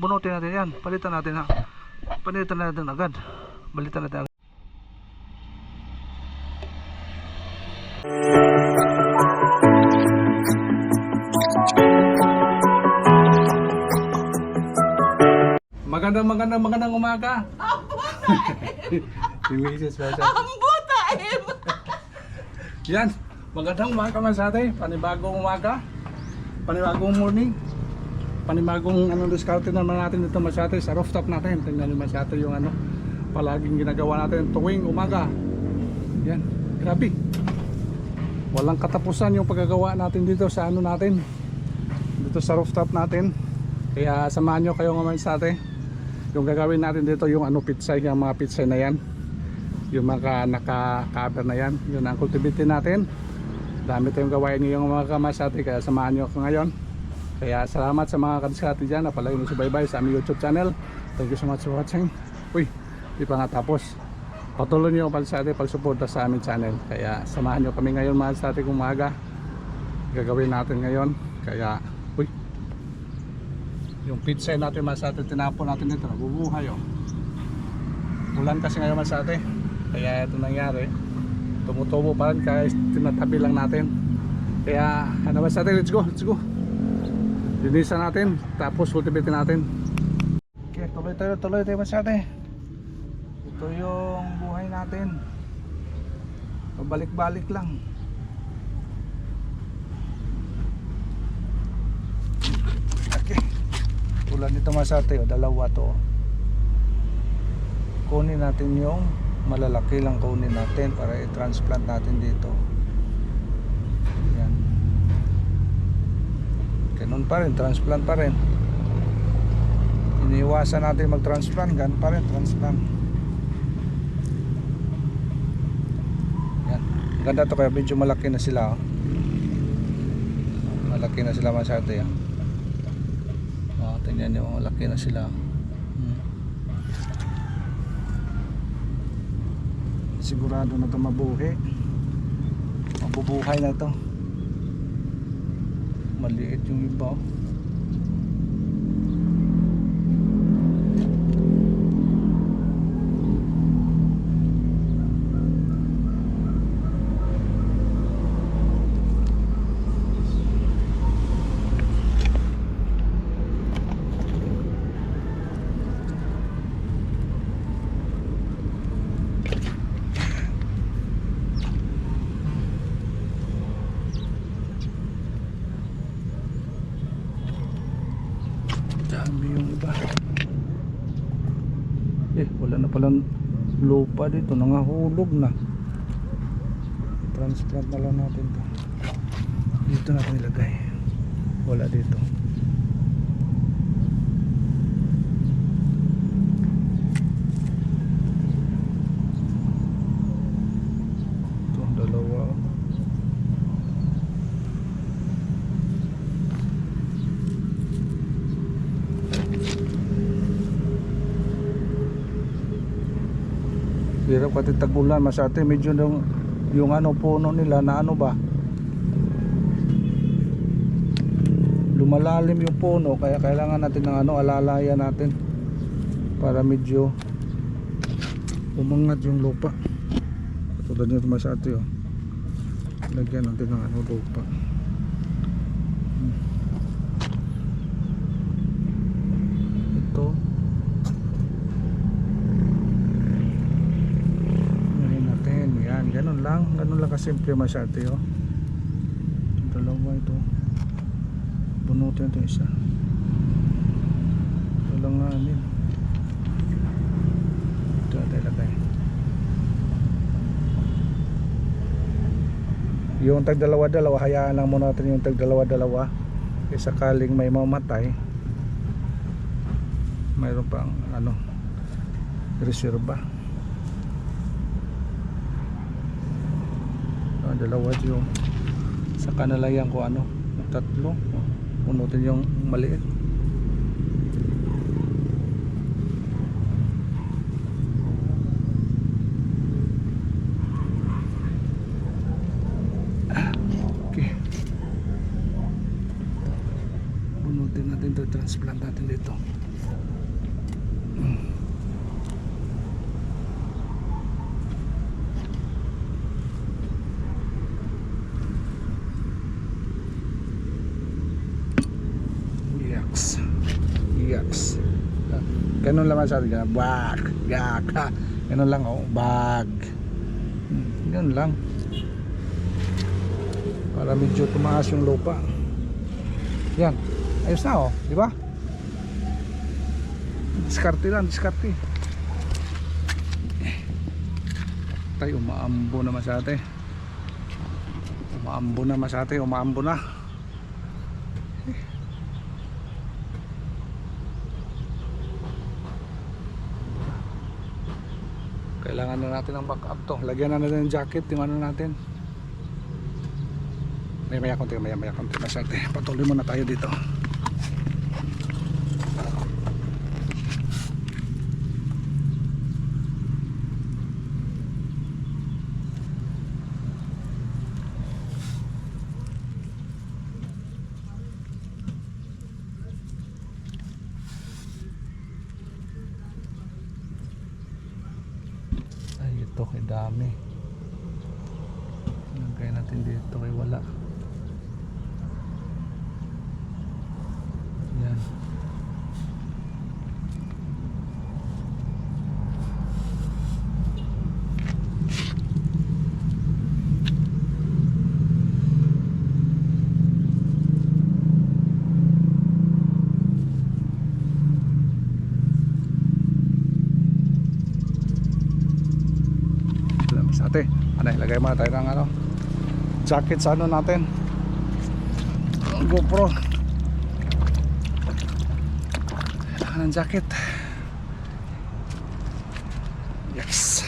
bunutin natin yan. Palitan natin ha. Palitan natin agad. Balitan natin agad. Magandang umaga. Yan, magandang umaga man sa atin. Panibagong umaga, panibagong morning, panibagong discount naman natin dito Masate sa rooftop natin. Tingnan nyo Masate yung palaging ginagawa natin tuwing umaga. Yan, grabe. Walang katapusan yung paggagawa natin dito sa natin, dito sa rooftop natin. Kaya samahan nyo kayo ngayon sa atin. Yung gagawin natin dito yung pitsay, yung mga pitsay na yan, yung mga naka-cover na yan, yun ang cultivate natin. Dami tayong gawain ngayong mga kamasati, kaya samahan nyo ako ngayon. Kaya salamat sa mga kadiskati dyan na palagi nyo subaybay sa aming YouTube channel. Thank you so much for watching. Uy, di pa nga tapos. Patuloy nyo sa atin pagsuporta sa aming channel. Kaya samahan nyo kami ngayon mga sa ating umaga. Gagawin natin ngayon. Kaya uy, yung pitsay natin Masate, tinapon natin dito, nabubuhay ulan kasi ngayon Masate, kaya ito nangyari, tumutubo pa rin kaya tinatabi lang natin. Kaya Masate, let's go linisan natin, tapos cultivate natin. Okay, tuloy tayo Masate. Ito yung buhay natin, pabalik-balik lang. Okay, tulad nito Masate, dalawa to. Kunin natin yung malalaki lang, kunin natin para i-transplant natin dito. Yan. Ganun pa rin, transplant pa rin. Iniiwasan natin mag-transplant, ganun pa rin, transplant. Yan. Ganda to, kaya medyo malaki na sila. Malaki na sila Masate. Tingnan nyo, malaki na sila. Sigurado na ito mabuhay na ito. Maliit yung iba. Dami yung iba. Wala na palang lupa dito, nangahulog na. Transplant na lang natin to. Dito natin ilagay. Wala dito. Ito, dalawa. Hirap kasi tag-ulan Masate, medyo yung puno nila na ba, lumalalim yung puno, kaya kailangan natin ng alalayan natin para medyo umangat yung lupa. Katulad nito Masate, lagyan natin ng lupa. Ito ganun lang kasimple Masate. Dalawa ito, bunutin ito isa, ito lang anin. Ito natin ilagay yung tag dalawa, hayaan lang muna natin yung tag dalawa, eh sakaling may mamatay, mayroon pang reserva. Dalawa yung sa kanalayan ko tatlo, punutin yung maliit. Okay, punutin natin to, transplant natin dito. Yes. Yes. Ganun lang sa atin. Bag. Gak. Ganun lang oh. Bag. Ganun lang. Para medyo tumaas yung lupa. Yan. Ayos na oh. Di ba? Diskarte lang. Diskarte. Tayo umaambo na masyate. Umaambo na masyate. Umaambo na. Kailangan na natin ng backup to. Lagyan na natin ng jacket yung ano natin. Maya konti masyate. Patuloy muna tayo dito. Ay, ito kay dami. Lagay natin dito kay wala. Yan. Ate, ano, ilagay muna tayo ng ano, jacket sa ano natin, GoPro. Kailangan ng jacket. Yes.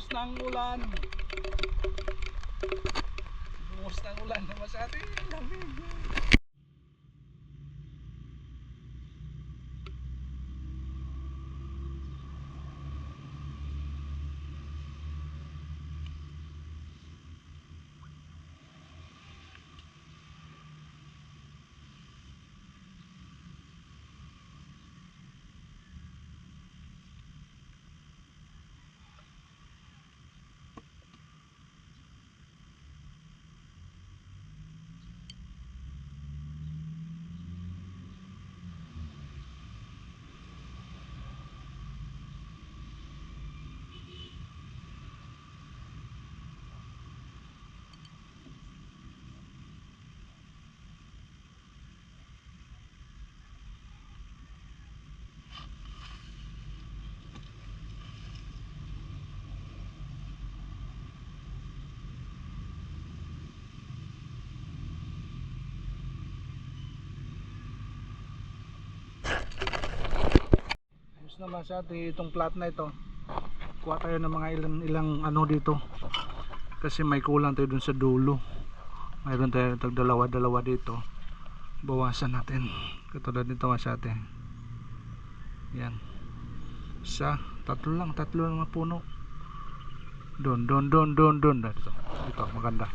Buhos ng ulan. Buhos ng ulan naman sa atin. Lamig. Ayos naman sa atin itong plat na ito. Kuha tayo ng mga ilang ano dito. Kasi may kulang tayo dun sa dulo. Mayroon tayo dalawa dito. Bawasan natin. Katulad nito mas atin. Yan. Tatlo lang mga puno. Don. Ito maganda.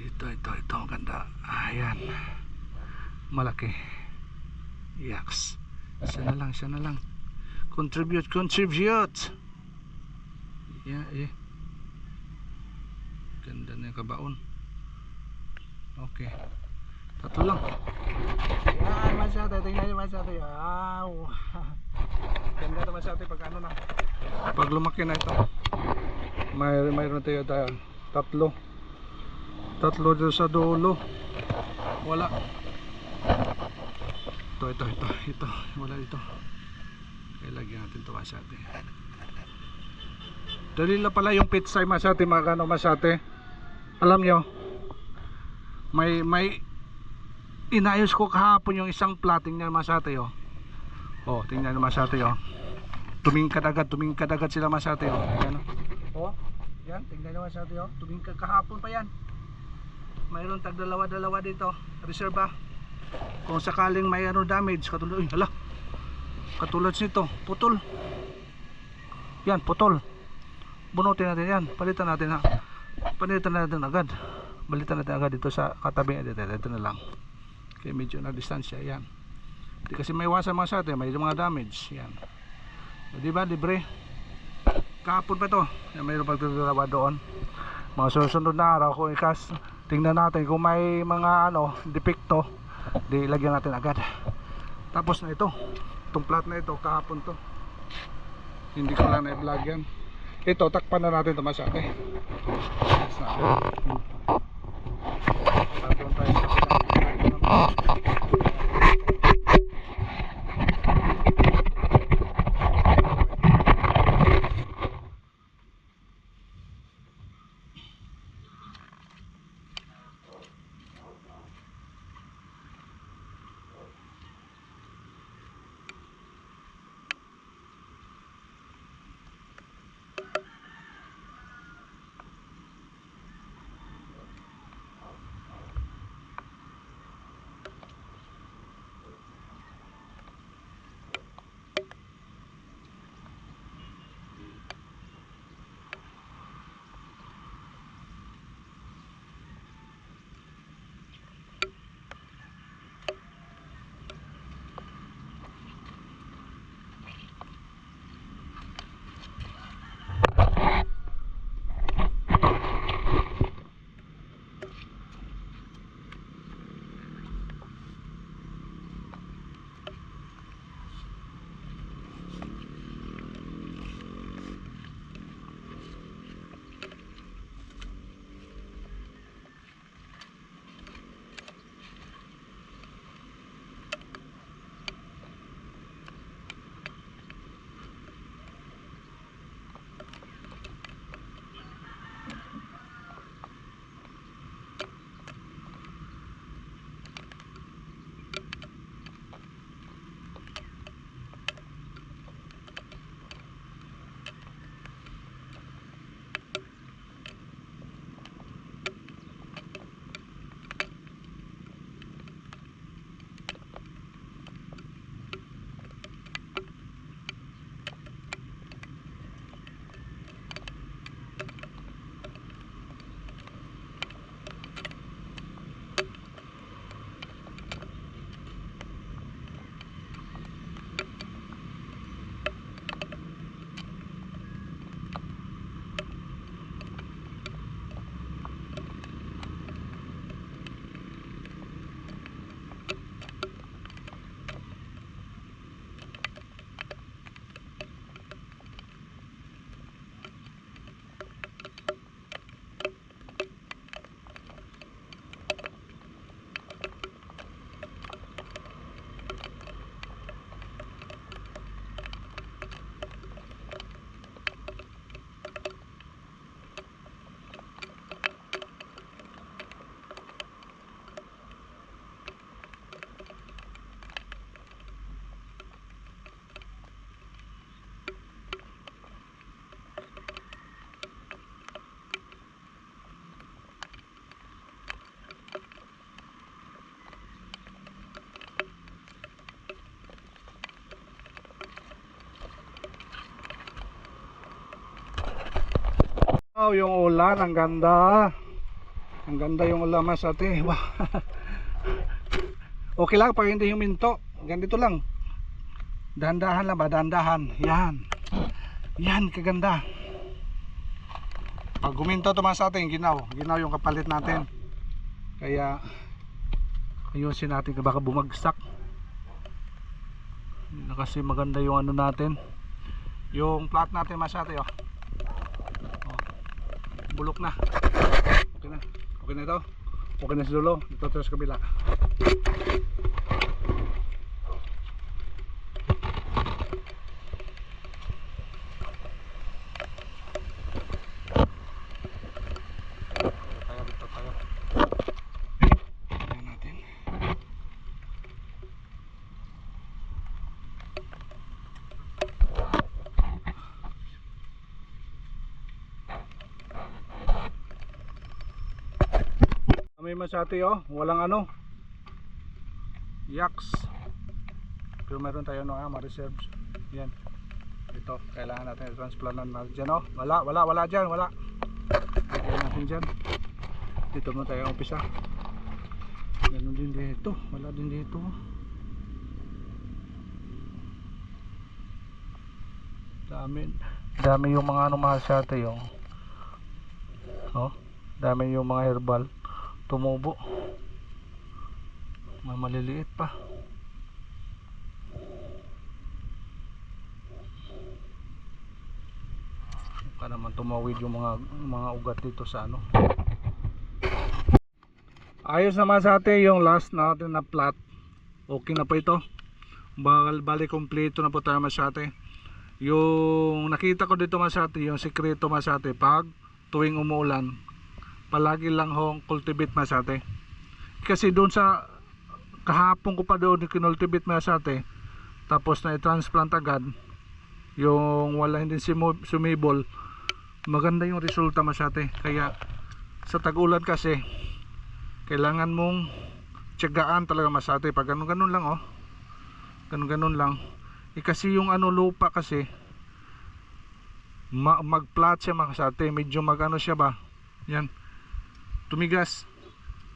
Ito maganda. Ayan. Malaki. Yaks. Siya na lang. Contribute. Yeah, ganda na yung kabaon. Okay. Tatlo lang. Yan, masyado. Tingnan nyo masyado. Wow. Ganda ito masyado pag ano na. Pag lumaki na ito. Mayroon tayo tatlo. Tatlo dito sa dulo. Wala. Ito. Wala dito. Kaya lagyan natin ito masyado. Dali lang pala yung pitsay masyado. Magano masyado. Alam nyo. May inayos ko kahapon yung isang plating niya masyado. Oh, tingnan nyo masyado. Tumingkad agad sila masyado. Ayan. Oh, yan. Tingnan nyo masyado. Tumingkad kahapon pa yan. Mayroon tag dalawa dito. Reserva. Kung sakaling may damage katulad katulad nito putol bunutin natin yan, palitan natin agad dito sa katabi. Ito na lang kaya medyo na distansya yan. Hindi kasi may iwasan mga sa atin, may mga damage yan. Diba libre kahapon pa ito yan, mayroon pagdalawa doon. Mga susunod na araw kung ikas tingnan natin kung may mga depekto, di lagyan natin agad. Tapos na itong plat na ito kahapon to, hindi ko lang na-vlog yan. Ito takpan na natin ito masyate. Tapos tayo sa Oh, yung ulan, ang ganda. Ang ganda yung ulan mas ate. Wow. Okay lang pag hindi huminto. Ganito lang. Dahan-dahan lang ba? Dahan-dahan. Yan. Yan, kaganda. Pag huminto ito mas atin, ginaw. Ginaw yung kapalit natin. Kaya ayusin natin baka bumagsak. Kasi maganda yung ano natin. Yung plat natin mas ate, oh. Bulok na. Okay na. Okay na ito. Okay na si Lolo. Dito tayo sa kabila. Dito tayo. Ayan natin. May masati oh, walang ano yaks, pero meron tayo no ma-reserves. Yan, ito kailangan natin transplantan na dyan oh. Wala dyan, wala. Kaya natin dyan. Dito mo tayo umpisa. Ganun din dito, wala din dito. Dami yung mga ano masati yung oh, dami yung mga herbal tumubo. May maliliit pa. Para naman tumawid yung mga ugat dito sa ano. Ayos naman sa atin yung last natin na plot. Okay na po ito. Bali kompleto na po tayo masyate. Yung nakita ko dito masyate, yung sikreto masyate, pag tuwing umuulan palagi lang hong cultivate masyate. Kasi doon sa kahapon ko pa doon kinultivate masyate, tapos na i-transplant agad yung wala hindi sumibol, maganda yung resulta masyate. Kaya sa tag-ulan kasi kailangan mong tiyagaan talaga masyate. Pag ganun lang oh, ganun lang kasi yung ano lupa kasi mag-flat siya masyate, medyo mag-ano siya ba, yan, tumigas.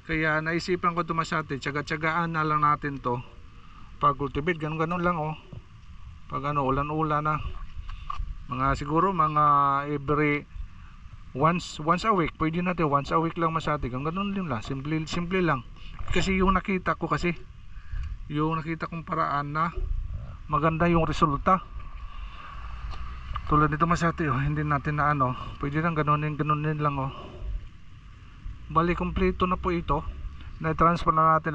Kaya naisipan ko ito masyate, tiyaga-tiyagaan na lang natin to pag cultivate. Ganun lang oh. Pag ano ulan-ulan na, mga siguro mga every once a week, pwede natin once a week lang masyate. Ganun din lang, simple lang. Kasi yung nakita ko kasi, yung nakita kong paraan na maganda yung resulta. Tulad nito masyate oh, hindi natin na ano, pwede lang ganunin lang oh. Bali kompleto na po ito. Na-transfer na natin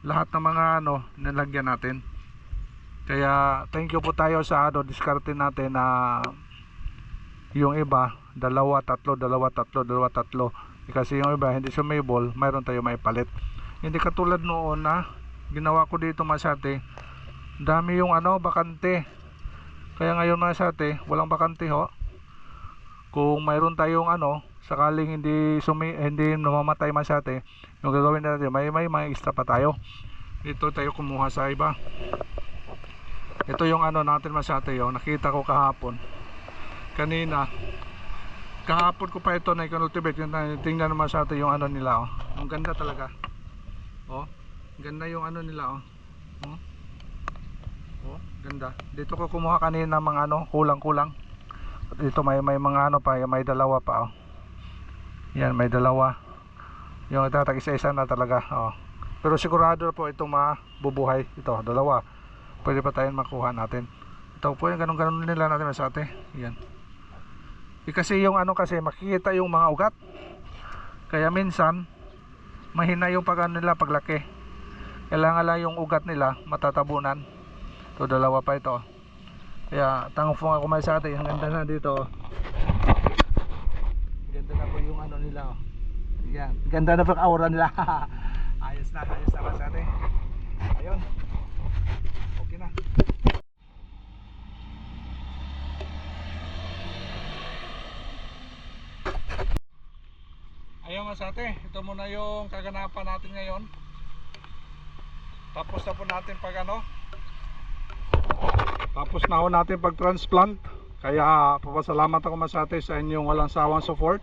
lahat ng mga ano nilagyan natin. Kaya thank you po tayo sa ano diskarte natin na yung iba dalawa tatlo. Kasi yung iba hindi sumibol, mayroon tayo may palit. Hindi katulad noon na ginawa ko dito masyate, dami yung ano bakante. Kaya ngayon masyate walang bakante ho. Kung mayroon tayong ano sakaling hindi namamatay masyate, yung gagawin natin may mga extra pa tayo. Ito tayo kumuha sa iba. Ito yung ano natin masyate yung nakita ko kahapon. Kahapon ko pa ito na i-cultivate. Tingnan naman masyate yung ano nila oh. Ang ganda talaga oh. Ganda yung ano nila oh. Oh, ganda. Dito ko kumuha kanina mga ano kulang. Dito may mga ano pa, may dalawa pa oh. Yan, may dalawa. Yung itatag isa-isa na talaga oh. Pero sigurado po itong mabubuhay. Ito, dalawa. Pwede pa tayong makuha natin. Ito po yung ganun nila natin sa ate. Yan. Kasi yung ano kasi makikita yung mga ugat. Kaya minsan mahina yung pag ano nila paglaki. Kailangan lang yung ugat nila matatabunan. Ito, dalawa pa ito. Kaya tangfong ako may sa ate. Ang ganda na dito. Ganda na po yung ano nila oh. Yan. Ganda na po ang aura nila. ayos na ba sa ate? Ayun. Okay na. Ayun mas ate, ito muna yung kaganapan natin ngayon. Tapos na po natin pag ano, tapos na ho natin pag transplant. Kaya papasalamat ako masate sa inyong walang sawang support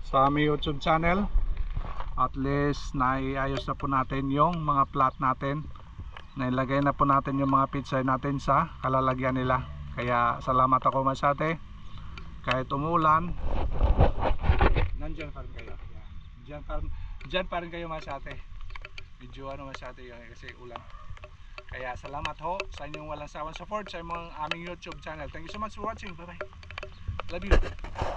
sa aming YouTube channel. At least naiayos na po natin yung mga plot natin. Nailagay na po natin yung mga pizza natin sa kalalagyan nila. Kaya salamat ako masate. Kahit umulan, nandyan pa rin kayo. Yan. Diyan pa rin kayo masate. Medyo ano masate yun kasi ulan. Kaya salamat ho sa inyong walang sawang support sa aming YouTube channel. Thank you so much for watching. Bye bye. Love you.